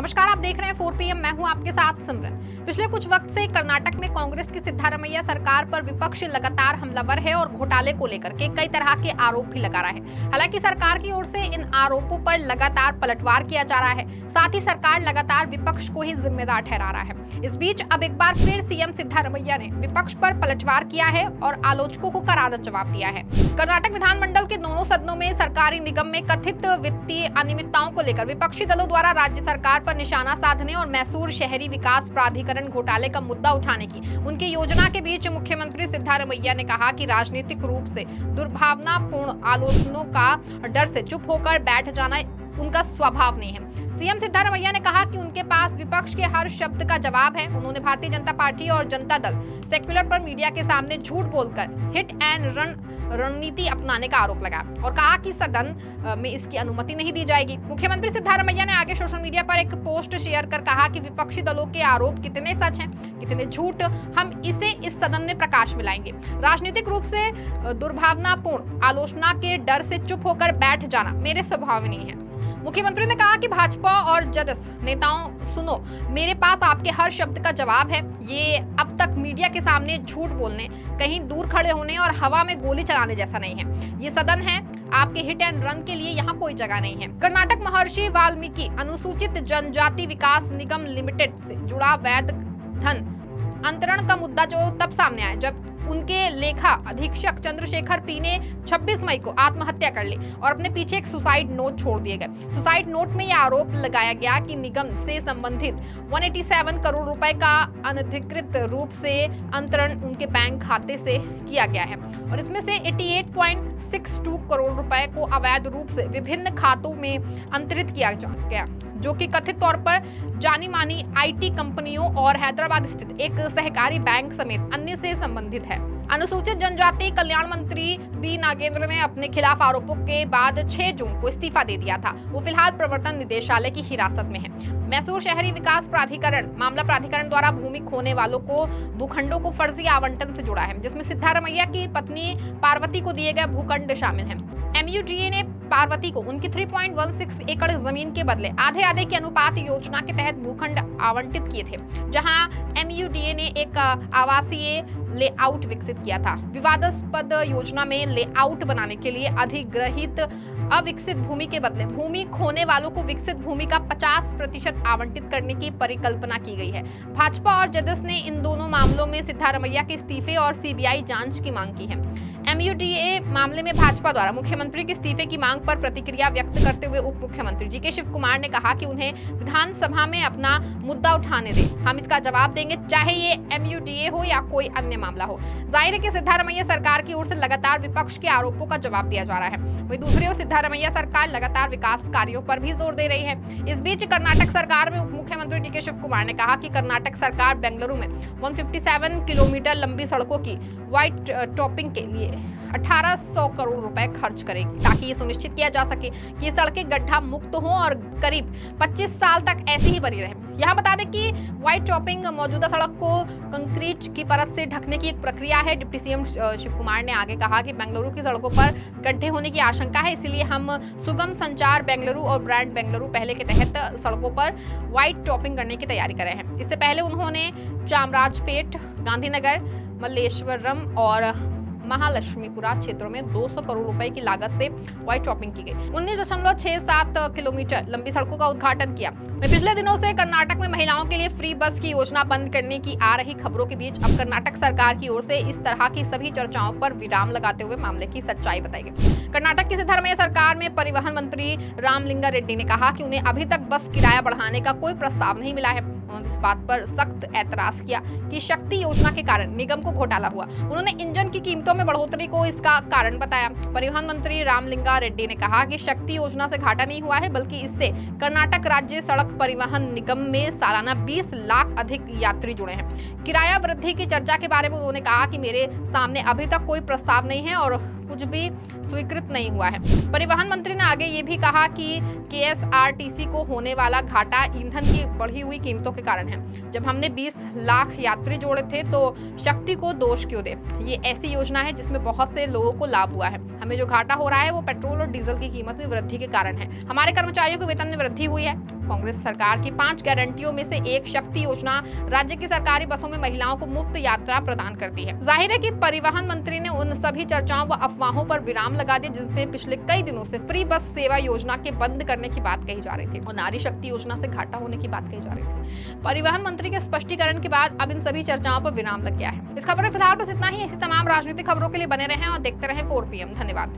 नमस्कार, आप देख रहे हैं 4 PM। मैं हूं आपके साथ सिमरन। पिछले कुछ वक्त से कर्नाटक में कांग्रेस की सिद्धारमैया सरकार पर विपक्ष लगातार हमलावर है और घोटाले को लेकर के कई तरह के आरोप भी लगा रहा है। हालांकि सरकार की ओर से इन आरोपों पर लगातार पलटवार किया जा रहा है। साथ ही सरकार लगातार विपक्ष को ही जिम्मेदार ठहरा रहा है। इस बीच अब एक बार फिर सीएम सिद्धारमैया ने विपक्ष पर पलटवार किया है और आलोचकों को करारा जवाब दिया है। कर्नाटक विधानमंडल के दोनों सदनों में सरकारी निगम में कथित वित्तीय अनियमितताओं को लेकर विपक्षी दलों द्वारा राज्य सरकार पर निशाना साधने और मैसूर शहरी विकास प्राधिकरण घोटाले का मुद्दा उठाने की उनकी योजना के बीच मुख्यमंत्री सिद्धारमैया ने कहा कि राजनीतिक रूप से दुर्भावनापूर्ण आलोचनाओं का डर से चुप होकर बैठ जाना उनका स्वभाव नहीं है। सीएम सिद्धारमैया ने कहा कि उनके पास विपक्ष के हर शब्द का जवाब है। उन्होंने भारतीय जनता पार्टी और जनता दल सेक्युलर पर मीडिया के सामने झूठ बोलकर हिट एंड रन रणनीति अपनाने का आरोप लगाया और कहा कि सदन में इसकी अनुमति नहीं दी जाएगी। मुख्यमंत्री सिद्धारमैया ने आगे सोशल मीडिया पर एक पोस्ट शेयर कर कहा कि विपक्षी दलों के आरोप कितने सच हैं, कितने झूठ, हम इसे इस सदन में प्रकाश में लाएंगे। राजनीतिक रूप से दुर्भावनापूर्ण आलोचना के डर से चुप होकर बैठ जाना मेरे स्वभाव में नहीं है। मुख्यमंत्री ने कहा कि भाजपा और जदस नेताओं, सुनो, मेरे पास आपके हर शब्द का जवाब है। ये अब तक मीडिया के सामने झूठ बोलने, कहीं दूर खड़े होने और हवा में गोली चलाने जैसा नहीं है। ये सदन है, आपके हिट एंड रन के लिए यहाँ कोई जगह नहीं है। कर्नाटक महर्षि वाल्मीकि अनुसूचित जनजाति विकास निगम लिमिटेड से जुड़ा वैध धन अंतरण का मुद्दा जो तब सामने आया जब उनके लेखा अधीक्षक चंद्रशेखर पी ने 26 मई को आत्महत्या कर ली और अपने पीछे एक सुसाइड नोट छोड़ दिए गए। सुसाइड नोट में यह आरोप लगाया गया कि निगम से संबंधित 187 करोड़ रुपए का अनधिकृत रूप से अंतरण उनके बैंक खाते से किया गया है और इसमें से 88.62 करोड़ रुपए को अवैध रूप से विभिन्न खातों में अंतरित किया गया, जो कि कथित तौर पर जानी मानी आईटी कंपनियों और हैदराबाद स्थित एक सहकारी बैंक समेत अन्य से संबंधित है। अनुसूचित जनजाति कल्याण मंत्री बी नागेंद्र ने अपने खिलाफ आरोपों के बाद 6 जून को इस्तीफा दे दिया था। वो फिलहाल प्रवर्तन निदेशालय की हिरासत में है। मैसूर शहरी विकास प्राधिकरण मामला प्राधिकरण द्वारा भूमि खोने वालों को भूखंडों को फर्जी आवंटन से जुड़ा है, जिसमें सिद्धारमैया की पत्नी पार्वती को दिए गए भूखंड शामिल हैं। MUDA ने पार्वती को उनकी 3.16 एकड़ जमीन के बदले आधे आधे के अनुपात योजना के तहत भूखंड आवंटित किए थे, जहां MUDA ने एक आवासीय लेआउट विकसित किया था। विवादास्पद योजना में लेआउट बनाने के लिए अधिग्रहित अविकसित भूमि के बदले भूमि खोने वालों को विकसित भूमि का 50% आवंटित करने की परिकल्पना की गई है। भाजपा और जदस ने इन दोनों मामलों में सिद्धारमैया के इस्तीफे और CBI जांच की मांग की है। MUDA मामले में भाजपा द्वारा मुख्यमंत्री के इस्तीफे की मांग पर प्रतिक्रिया व्यक्त करते हुए उप मुख्यमंत्री GK शिव कुमार ने कहा कि उन्हें विधानसभा में अपना मुद्दा उठाने दें, हम इसका जवाब देंगे, चाहे ये MUDA हो या कोई अन्य मामला हो। जाहिर है कि सिद्धारमैया सरकार की ओर से लगातार विपक्ष के आरोपों का जवाब दिया जा रहा है। वहीं दूसरी ओर सिद्धारमैया सरकार लगातार विकास कार्यों पर भी जोर दे रही है। इस बीच कर्नाटक सरकार में उप मुख्यमंत्री DK शिव कुमार ने कहा कि कर्नाटक सरकार बेंगलुरु में 157 किलोमीटर लंबी सड़कों की व्हाइट टॉपिंग के लिए 1800 करोड़ रुपए खर्च करेगी, ताकि ये सुनिश्चित किया जा सके कि ये सड़कें गड्ढा मुक्त हों और करीब 25 साल तक ऐसी ही बनी रहें। यहाँ बता दें कि व्हाइट टॉपिंग मौजूदा सड़क को कंक्रीट की परत से ढकने की एक प्रक्रिया है। डिप्टी सीएम शिव कुमार ने आगे कहा कि बेंगलुरु की सड़कों पर गड्ढे होने की आशंका है, इसलिए हम सुगम संचार बेंगलुरु और ब्रांड बेंगलुरु पहले के तहत सड़कों पर व्हाइट टॉपिंग करने की तैयारी कर रहे हैं। इससे पहले उन्होंने चामराजपेट, गांधीनगर, मल्लेश्वरम और महालक्ष्मीपुरा क्षेत्रों में 200 करोड़ रुपए की लागत से व्हाइट टॉपिंग की गई। 19.67 किलोमीटर लंबी सड़कों का उद्घाटन किया। पिछले दिनों से कर्नाटक में महिलाओं के लिए फ्री बस की योजना बंद करने की आ रही खबरों के बीच अब कर्नाटक सरकार की ओर से इस तरह की सभी चर्चाओं पर विराम लगाते हुए मामले की सच्चाई बताई गई। कर्नाटक की सिद्धारमैया सरकार में परिवहन मंत्री रामलिंगा रेड्डी ने कहा कि उन्हें अभी तक बस किराया बढ़ाने का कोई प्रस्ताव नहीं मिला है। उन्होंने इस बात पर सख्त ऐतराज किया कि शक्ति योजना के कारण निगम को घोटाला हुआ। उन्होंने इंजन की कीमतों में बढ़ोतरी को इसका कारण बताया। परिवहन मंत्री रामलिंगा रेड्डी ने कहा कि शक्ति योजना से घाटा नहीं हुआ है, बल्कि इससे कर्नाटक राज्य सड़क परिवहन निगम में सालाना 20 लाख अधिक यात्री जुड़े हैं। किराया वृद्धि की चर्चा के बारे में उन्होंने कहा कि मेरे सामने अभी तक कोई प्रस्ताव नहीं है और कुछ भी स्वीकृत नहीं हुआ है। परिवहन मंत्री ने आगे ये भी कहा कि KSRTC को होने वाला घाटा ईंधन की बढ़ी हुई कीमतों के कारण है। जब हमने 20 लाख यात्री जोड़े थे तो शक्ति को दोष क्यों दे? ये ऐसी योजना है जिसमें बहुत से लोगों को लाभ हुआ है। हमें जो घाटा हो रहा है वो पेट्रोल और डीजल की कीमत में वृद्धि के कारण है। हमारे कर्मचारियों के वेतन में वृद्धि हुई है, कांग्रेस सरकार की 5 गारंटियों में से एक शक्ति योजना राज्य की सरकारी बसों में महिलाओं को मुफ्त यात्रा प्रदान करती है। जाहिर है कि परिवहन मंत्री ने उन सभी चर्चाओं व अफवाहों पर विराम लगा दिया जिसमें पिछले कई दिनों से फ्री बस सेवा योजना के बंद करने की बात कही जा रही थी और नारी शक्ति योजना से घाटा होने की बात कही जा रही थी। परिवहन मंत्री के स्पष्टीकरण के बाद अब इन सभी चर्चाओं पर विराम लग गया है। इस खबर में फिलहाल बस इतना ही। ऐसी तमाम राजनीतिक खबरों के लिए बने रहें और देखते रहें 4 PM। धन्यवाद।